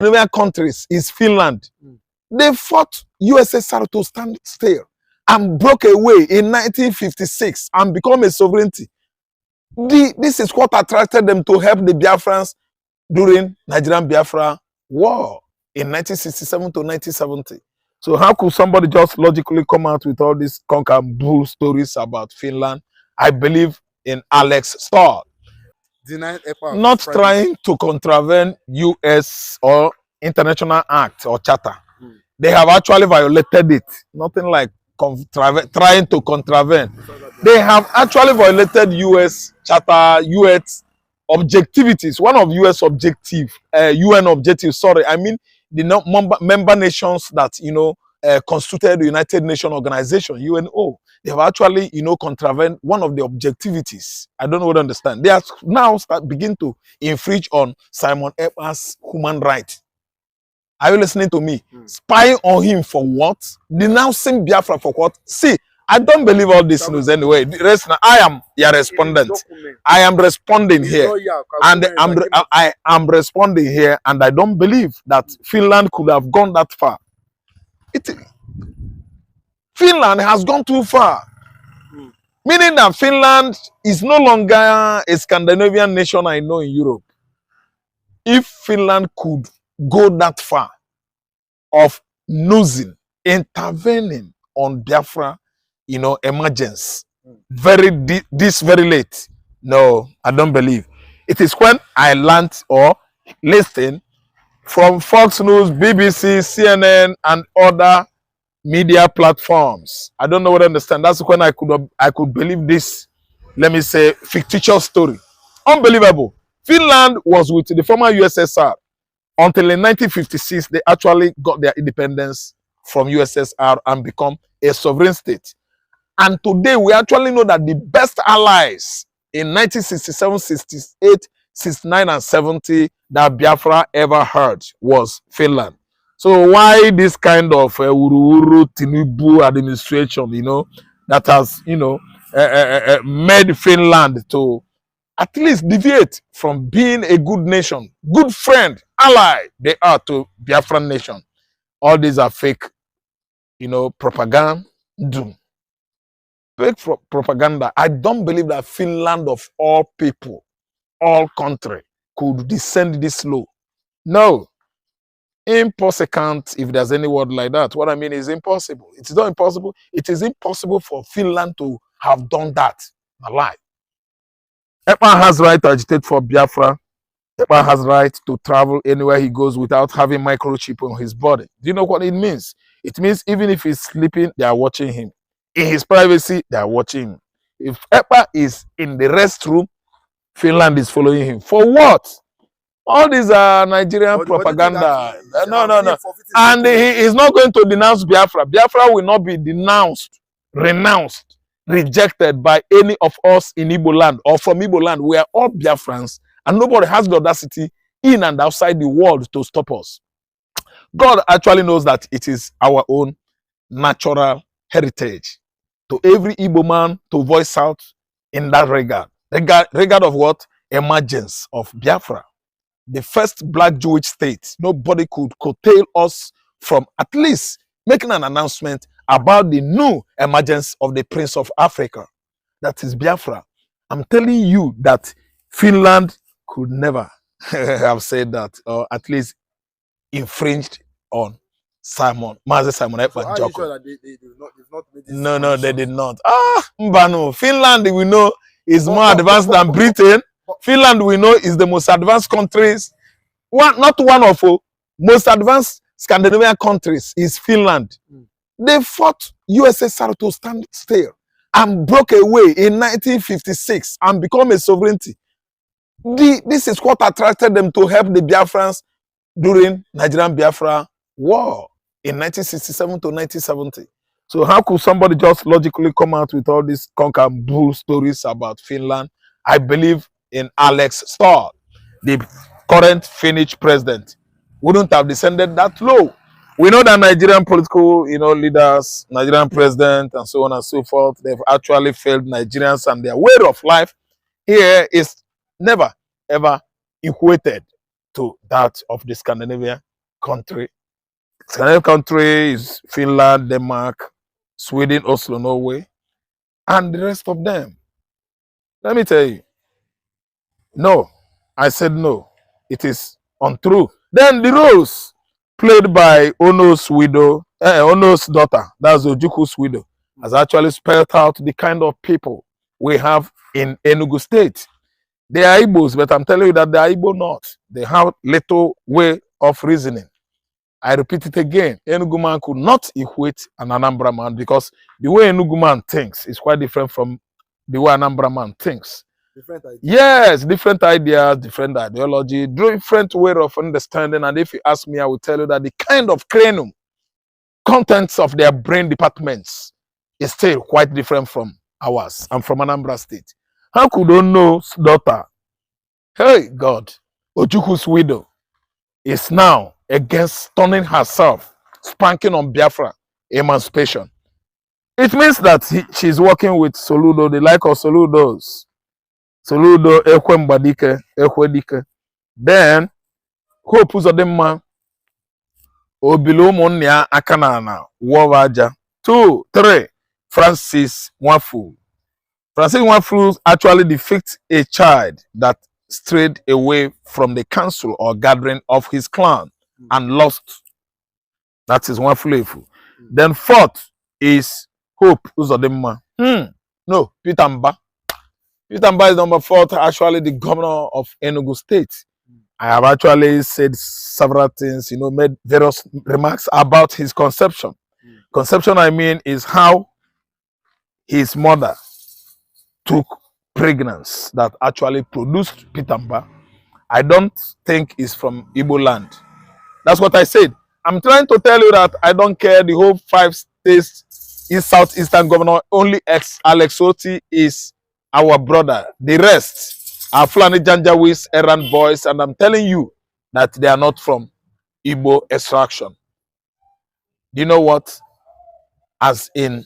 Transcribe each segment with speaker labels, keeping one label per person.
Speaker 1: Scandinavian countries is Finland. They fought USSR to stand still and broke away in 1956 and become a sovereignty. This is what attracted them to help the Biafrans during Nigerian Biafra war in 1967 to 1970. So how could somebody just logically come out with all these conk and bull stories about Finland? I believe in Alex Starr. Not trying to contravene US or international act or charter. They have actually violated it. Nothing like trying to contravene. They have actually violated US charter, US objectivities. One of US objective, UN objectives, sorry, I mean the member nations that, you know, constituted the United Nations Organization, UNO. They have actually, you know, contravened one of the objectivities. I don't know what to understand. They are now begin to infringe on Simon Ekpa's human rights. Are you listening to me? Spying on him for what? Denouncing Biafra for what? See, I don't believe all this news anyway. The rest, I am your respondent. I am responding here. And I am responding here, and I don't believe that Finland could have gone that far. Finland has gone too far. Meaning that Finland is no longer a Scandinavian nation I know in Europe. If Finland could go that far of intervening on Biafra, you know, emergence, this very late. No, I don't believe. It is when I learned or listened from Fox News, BBC, CNN, and other media platforms. I don't know what I understand. That's when I could believe this, let me say, fictitious story. Unbelievable. Finland was with the former USSR until in 1956 they actually got their independence from USSR and become a sovereign state. And today we actually know that the best allies in 1967, 68, 69, and 70 that Biafra ever heard was Finland. So why this kind of Uru Tinubu administration, you know, that has, you know, made Finland to at least deviate from being a good nation, good friend, ally they are to Biafran nation. All these are fake, you know, propaganda. Fake propaganda. I don't believe that Finland of all people, all country, could descend this low. No. Impossible, if there's any word like that. What I mean is impossible. It is not impossible. It is impossible for Finland to have done that. A lie. Ekpa has right to agitate for Biafra. Ekpa has right to travel anywhere he goes without having microchip on his body. Do you know what it means? It means even if he's sleeping, they are watching him. In his privacy, they are watching him. If Ekpa is in the restroom, Finland is following him. For what? All these are Nigerian propaganda. No. And he is not going to denounce Biafra. Biafra will not be denounced, renounced, rejected by any of us in Igbo land or from Igbo land. We are all Biafrans, and nobody has the audacity in and outside the world to stop us. God actually knows that it is our own natural heritage. To every Igbo man to voice out in that regard. Regard of what? Emergence of Biafra. The first black Jewish state. Nobody could curtail us from at least making an announcement about the new emergence of the Prince of Africa. That is Biafra. I'm telling you that Finland could never have said that, or at least infringed on Master Simon Ekpa.
Speaker 2: So are you sure that they've not made this?
Speaker 1: No, they did not. Mbano, Finland, we know, is more advanced than Britain. Finland, we know, is the most advanced countries. Not one of the most advanced Scandinavian countries is Finland. They fought USSR to stand still and broke away in 1956 and become a sovereignty. This is what attracted them to help the Biafrans during Nigerian Biafra war in 1967 to 1970. So how could somebody just logically come out with all these conk and bull stories about Finland? I believe in Alex Starr, the current Finnish president, wouldn't have descended that low. We know that Nigerian political, you know, leaders, Nigerian president, and so on and so forth, they've actually failed Nigerians, and their way of life here is never, ever equated to that of the Scandinavian country. Scandinavian country is Finland, Denmark, Sweden, Oslo, Norway, and the rest of them. Let me tell you, no, I said no. It is untrue. Then the roles played by Ono's widow, Ono's daughter, that's Ojuku's widow, has actually spelled out the kind of people we have in Enugu State. They are Igbos, but I'm telling you that they are Igbo not. They have little way of reasoning. I repeat it again. Enugu man could not equate an Anambra man because the way Enugu man thinks is quite different from the way Anambra man thinks.
Speaker 2: Different ideas.
Speaker 1: Yes, different ideas, different ideology, different way of understanding. And if you ask me, I will tell you that the kind of cranium contents of their brain departments is still quite different from ours. I'm from Anambra State. How could Ono's daughter, hey God, Ojuku's widow, is now against turning herself, spanking on Biafra emancipation? It means that she's working with Soludo, the like of Soludos. Soludo, Ekwembadike, Ekwedike. Then, Hope Uzodema, Obilo Monia Akanana, Wawaja. 2, 3, Francis Wafu. Francis Wafu actually defeats a child that strayed away from the council or gathering of his clan and lost. That is Wafu. Then 4th is Hope Uzodema. No, Peter Mba. Peter Mba is number 4th, actually the governor of Enugu State. I have actually said several things, made various remarks about his conception. Conception, I mean, is how his mother took pregnancy that actually produced Peter Mba. I don't think it's from Igbo land. That's what I said. I'm trying to tell you that I don't care the whole 5 states in southeastern governor. Only Alex Oti is our brother. The rest are Fulani Janjaweeds, errand boys, and I'm telling you that they are not from Igbo extraction. You know what? As in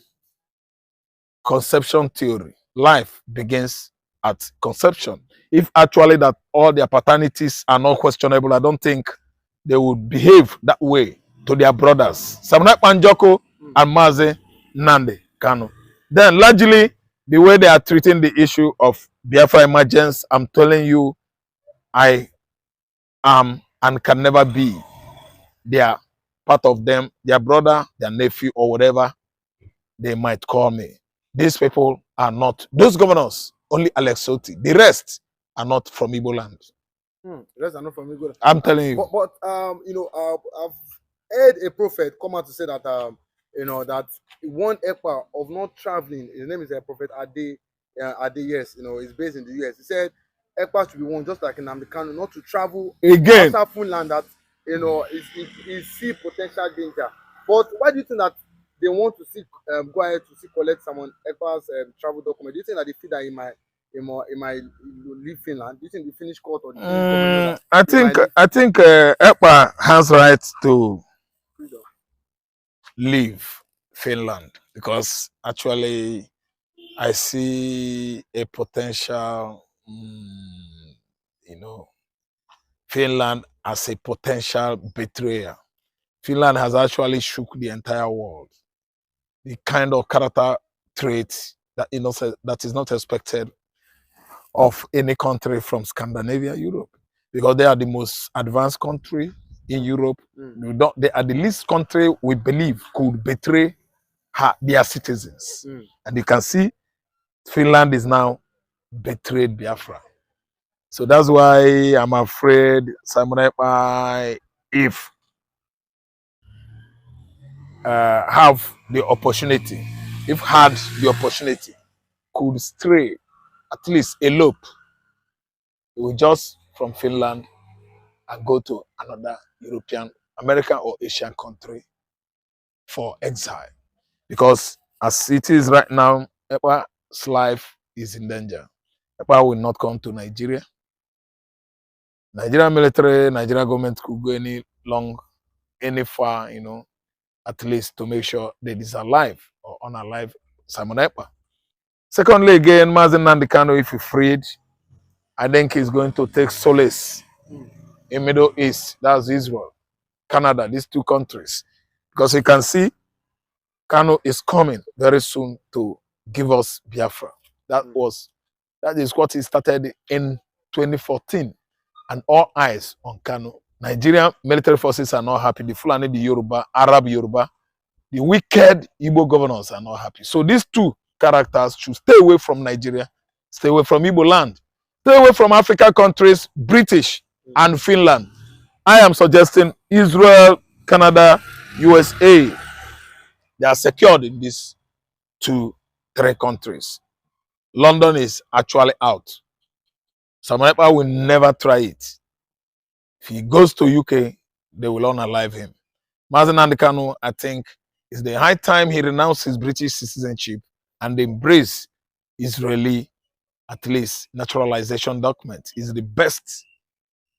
Speaker 1: conception theory, life begins at conception. If actually that all their paternities are not questionable, I don't think they would behave that way to their brothers. Simon Ekpa Njoko and Mazi nnamdikanu. Then largely, the way they are treating the issue of Biafra emergence, I'm telling you, I am and can never be their part of them, their brother, their nephew, or whatever they might call me. These people are not, those governors, only Alex Oti. The rest are not from Igbo land.
Speaker 2: The rest are not from Igbo land.
Speaker 1: I'm telling you.
Speaker 2: But I've heard a prophet come out to say that that one Ekpa of not traveling. His name is Prophet Ade. Ade, yes, he's based in the US. He said Ekpa should be one, just like nnamdikanu, not to travel
Speaker 1: again
Speaker 2: outside Finland. That is see potential danger. But why do you think that they want to go ahead to collect Simon Ekpa's travel document? Do you think that they feel that he might leave Finland? Do you think the Finnish court or the Finnish
Speaker 1: I think Ekpa has right to leave Finland because actually I see a potential, Finland as a potential betrayer. Finland has actually shook the entire world. The kind of character traits that that is not expected of any country from Scandinavia, Europe, because they are the most advanced country in Europe. They are the least country we believe could betray their citizens. And you can see Finland is now betrayed Biafra. So that's why I'm afraid Simon Ekpa, if had the opportunity, could stray, at least elope, he will just from Finland and go to another European, American or Asian country for exile. Because as it is right now, Ekpa's life is in danger. Ekpa will not come to Nigeria. Nigerian military, Nigerian government could go any far, at least to make sure that is alive or unalive Simon Ekpa. Secondly, again, Mazi nnamdikanu, if he freed, I think he's going to take solace in Middle East, that's Israel. Canada, these two countries. Because you can see Kanu is coming very soon to give us Biafra. That is what he started in 2014. And all eyes on Kanu. Nigerian military forces are not happy. The Fulani, the Yoruba, Arab Yoruba, the wicked Igbo governors are not happy. So these two characters should stay away from Nigeria, stay away from Igbo land, stay away from African countries, British and Finland. I am suggesting Israel, Canada, USA. They are secured in these 2-3 countries. London is actually out. Simon Ekpa will never try it. If he goes to UK, they will unalive him. nnamdikanu, I think, it's the high time he renounced his British citizenship and embrace Israeli, at least, naturalization document. Is the best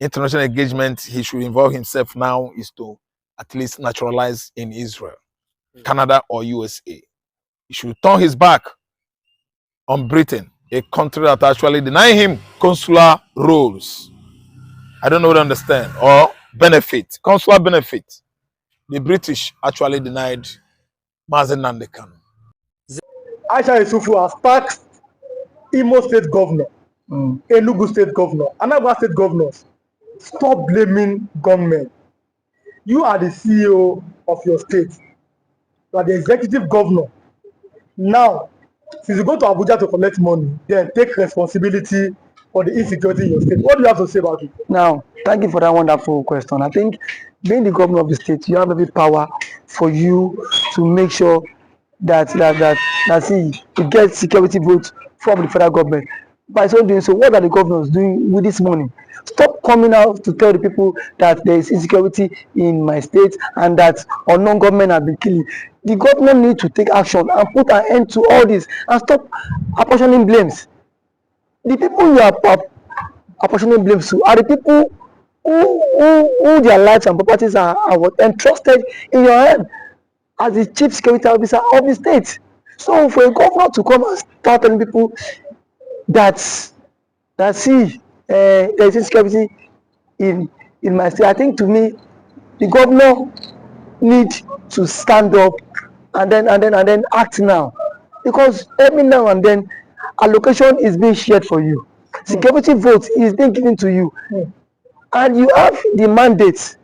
Speaker 1: international engagement he should involve himself now is to at least naturalize in Israel, Canada, or USA. He should turn his back on Britain, a country that actually deny him consular roles. I don't know what to understand. Or benefit, consular benefit. The British actually denied nnamdikanu.
Speaker 3: Aisha Yusufu has taxed Imo State Governor, Enugu State Governor, Anambra State Governors. Stop blaming government. You are the CEO of your state. You are the executive governor. Now, since you go to Abuja to collect money, then take responsibility for the insecurity in your state. What do you have to say about it?
Speaker 4: Now, thank you for that wonderful question. I think being the governor of the state, you have every power for you to make sure that you get security votes from the federal government. By so doing so, what are the governors doing with this money? Stop coming out to tell the people that there is insecurity in my state and that unknown government have been killing. The government need to take action and put an end to all this and stop apportioning blames. The people you are apportioning blames to are the people who their lives and properties are entrusted in your hand as the chief security officer of the state. So for a governor to come and start telling people that there is insecurity in my state, I think to me the governor need to stand up and then act now, because every now and then allocation is being shared for you, security vote is being given to you, and you have the mandate.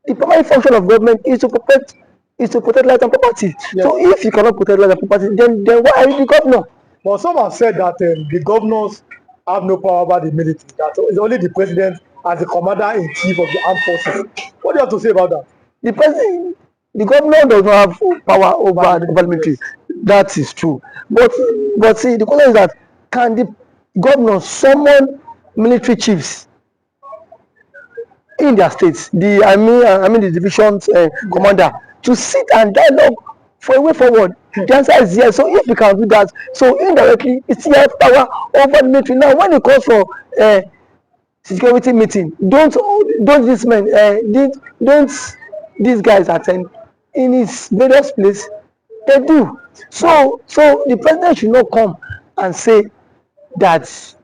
Speaker 4: The primary function of government is to protect life and property. Yes. So if you cannot protect life and property, then why are you the governor?
Speaker 3: But some have said that the governors have no power over the military. That it's only the president as the commander-in-chief of the armed forces. What do you have to say about that?
Speaker 4: The governor does not have power over the military. That is true. But see, the question is that can the governor summon military chiefs in their states, the division's commander, to sit and dialogue for a way forward? The answer is yes. So if we can do that, so indirectly it's still have power over the military. Now when it calls for security meeting, don't these men don't these guys attend in his various place? They do. So the president should not come and say that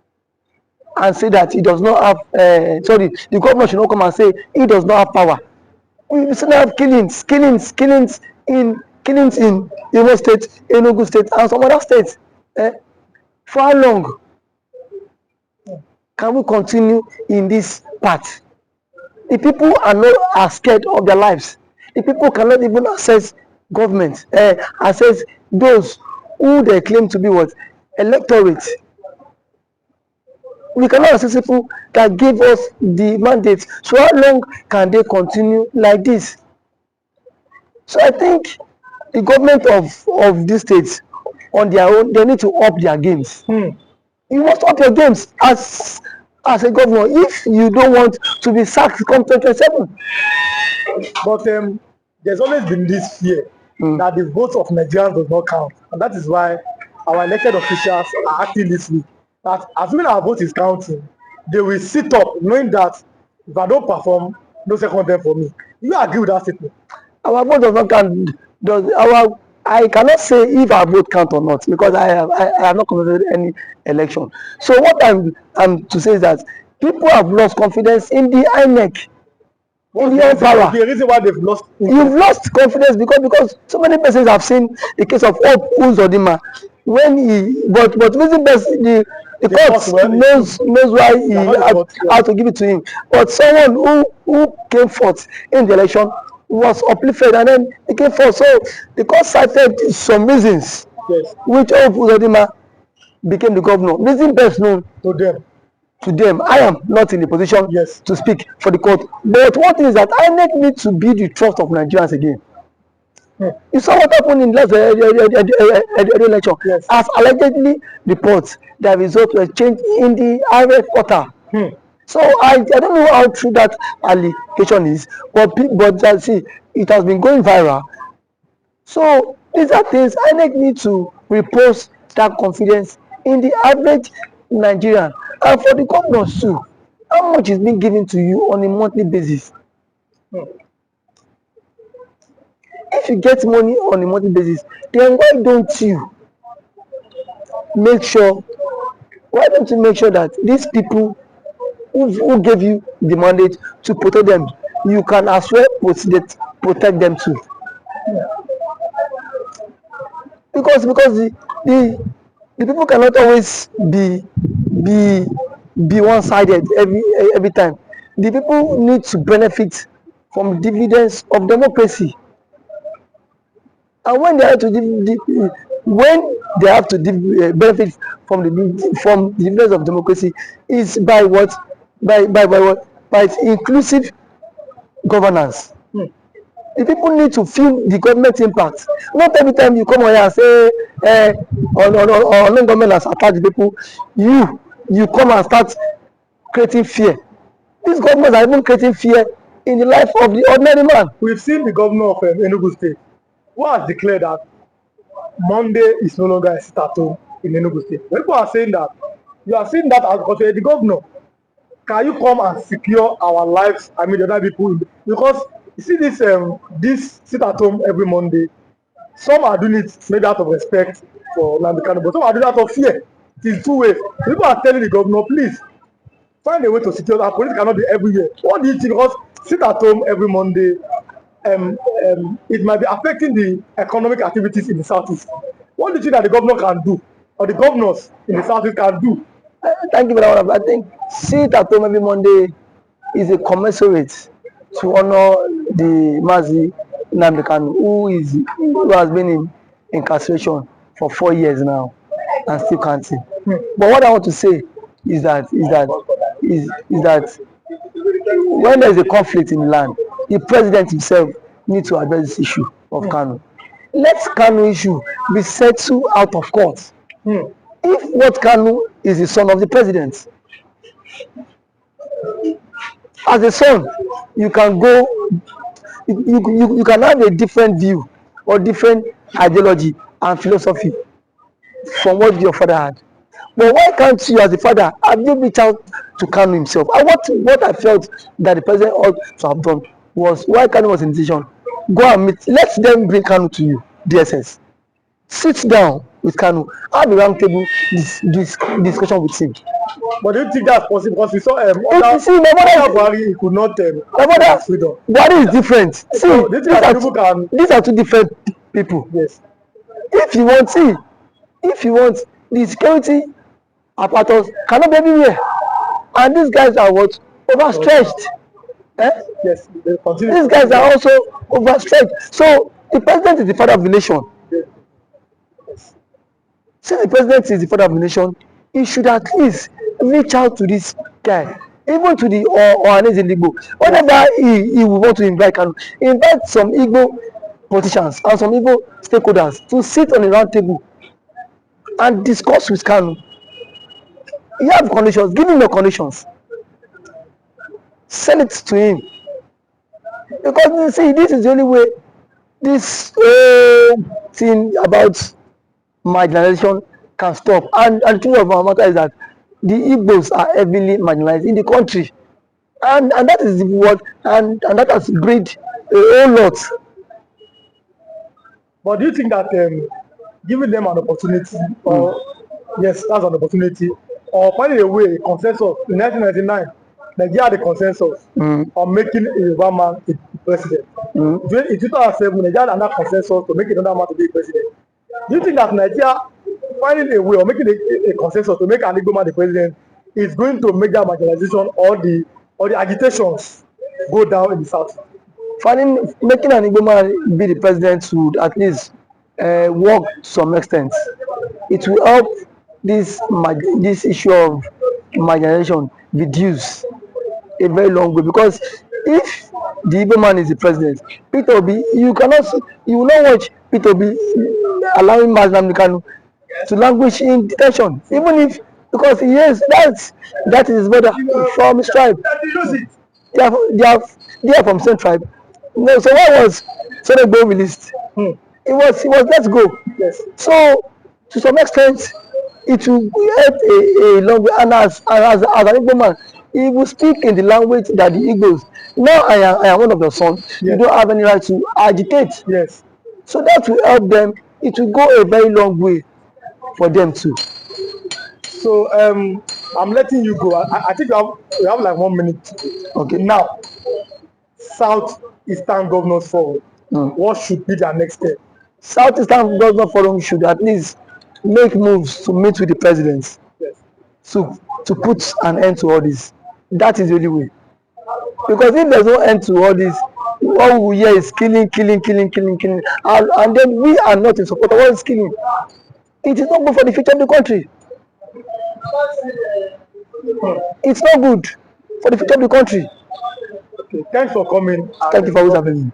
Speaker 4: he does not have the governor should not come and say he does not have power. We still have killings in Imo State, Enugu State, and some other states. For how long can we continue in this path? The people are scared of their lives. The people cannot even access government, access those who they claim to be what electorate. We cannot access people that give us the mandate. So how long can they continue like this? So I think the government of these states on their own, they need to up their games. You must up your games as a governor if you don't want to be sacked come 2027.
Speaker 3: But there's always been this fear that the votes of Nigerians does not count, and that is why our elected officials are acting this way. That assuming our vote is counting, they will sit up knowing that if I don't perform, no second term for me. You agree with that statement?
Speaker 4: Our vote does not count. I cannot say if our vote count or not, because I have not conducted any election. So what I'm to say is that people have lost confidence in the INEC. in their own power.
Speaker 3: The reason why they've lost
Speaker 4: You've lost confidence because so many persons have seen the case of Hope Uzodinma when he but reason best the court knows why he had to give it to him. But someone who came forth in the election was uplifted and then he came forth. So the court cited some reasons which Hope Uzodinma became the governor. Reason best known to them. I am not in the position to speak for the court. But one thing is that INEC need to be the trust of Nigerians again. You saw what happened in last election. As allegedly reports, the result was changed in the RF portal. So I don't know how true that allegation is, but see, it has been going viral. So these are things INEC need to repose that confidence in the average Nigerian and for the governors too. How much is being given to you on a monthly basis? If you get money on a monthly basis, then why don't you make sure that these people who gave you the mandate to protect them, you can as well protect them too? Because the people cannot always be one-sided every time. The people need to benefit from dividends of democracy. And when they have to benefit from the dividends of democracy is by what? By inclusive governance. The people need to feel the government impact. Not every time you come on here and say on government has attacked the people, you come and start creating fear. These governments are even creating fear in the life of the ordinary man.
Speaker 3: We've seen the governor of Enugu State who has declared that Monday is no longer a sit-at-home in Enugu State. People are saying that you are seeing that as because the governor. Can you come and secure our lives? I mean, the other people, because you see this sit-at-home every Monday. Some are doing it maybe out of respect for nnamdikanu, but some are doing it out of fear. It is two ways. People are telling the governor, please find a way to secure that. Police cannot be everywhere. What do you think? Because sit at home every Monday, it might be affecting the economic activities in the southeast. What do you think that the governor can do, or the governors in the southeast can do?
Speaker 4: Thank you for that one. I think sit at home every Monday is a commensurate to honor the Mazi nnamdikanu, who has been in incarceration for 4 years now and still counting. But what I want to say is that when there is a conflict in the land, the president himself needs to address this issue of Kanu. Let Kanu issue be settled out of court. If what Kanu is the son of the president, as a son, you can go, you can have a different view or different ideology and philosophy from what your father had. But why can't you, as a father, have you reached out to Kanu himself? And what I felt that the president ought to have done was, why Kanu was in decision, go and meet, let them bring Kanu to you, DSS. Sit down with Kanu, have a round table discussion with him.
Speaker 3: But do you think that's possible? Because we saw
Speaker 4: Buhari
Speaker 3: could not
Speaker 4: freedom. Buhari is different. See,
Speaker 3: so,
Speaker 4: these are two different people.
Speaker 3: Yes.
Speaker 4: If you want the security apparatus cannot be everywhere, and these guys are what? Overstretched.
Speaker 3: Yes.
Speaker 4: These guys are also overstretched. So the president is the father of the nation.
Speaker 3: Yes.
Speaker 4: Since the president is the father of the nation, he should at least reach out to this guy, even to the Igbo. Whenever he will want to invite some Igbo politicians and some Igbo stakeholders to sit on a round table and discuss with Kanu. You have conditions, give him the conditions. Send it to him. Because you see, this is the only way this thing about marginalization can stop. And the truth of our matter is that the Igbos are heavily marginalized in the country. And that is what, and that has breed a whole lot.
Speaker 3: But do you think that giving them an opportunity, or yes, that's an opportunity, or finding a way, consensus in 1999, Nigeria had a consensus on making a Yoruba man a president. In 2007, Nigeria had another consensus to make another man to be a president. Do you think that Nigeria finding a way or making a consensus to make an Igbo man the president is going to make that marginalization or the agitations go down in the south?
Speaker 4: Making an Igbo man be the president would at least work to some extent. It will help this issue of marginalization reduce a very long way, because if the Igbo man is the president, Peter Obi, you will not watch Peter Obi allowing nnamdikanu to languish in detention, even if, because yes, that is his brother from his tribe. They are from same tribe. No, so why was Tinubu released? It was let's go. Yes. So to some extent, it will help a long way. And as an Igbo man, he will speak in the language that the Igbos. Now I am one of the sons. Yes. You don't have any right to agitate.
Speaker 3: Yes.
Speaker 4: So that will help them. It will go a very long way for them too.
Speaker 3: So I'm letting you go. I think we have like 1 minute.
Speaker 4: Okay.
Speaker 3: Now, Southeastern Governors Forum. What should be their next step?
Speaker 4: Southeastern Governors Forum should at least make moves to meet with the presidents.
Speaker 3: Yes.
Speaker 4: To put an end to all this. That is the only way. Because if there's no end to all this, all we hear is killing. And then we are not in support of all this killing. It is not good for the future of the country. It's not good for the future of the country.
Speaker 3: Okay, thanks for coming.
Speaker 4: Thank you for having me.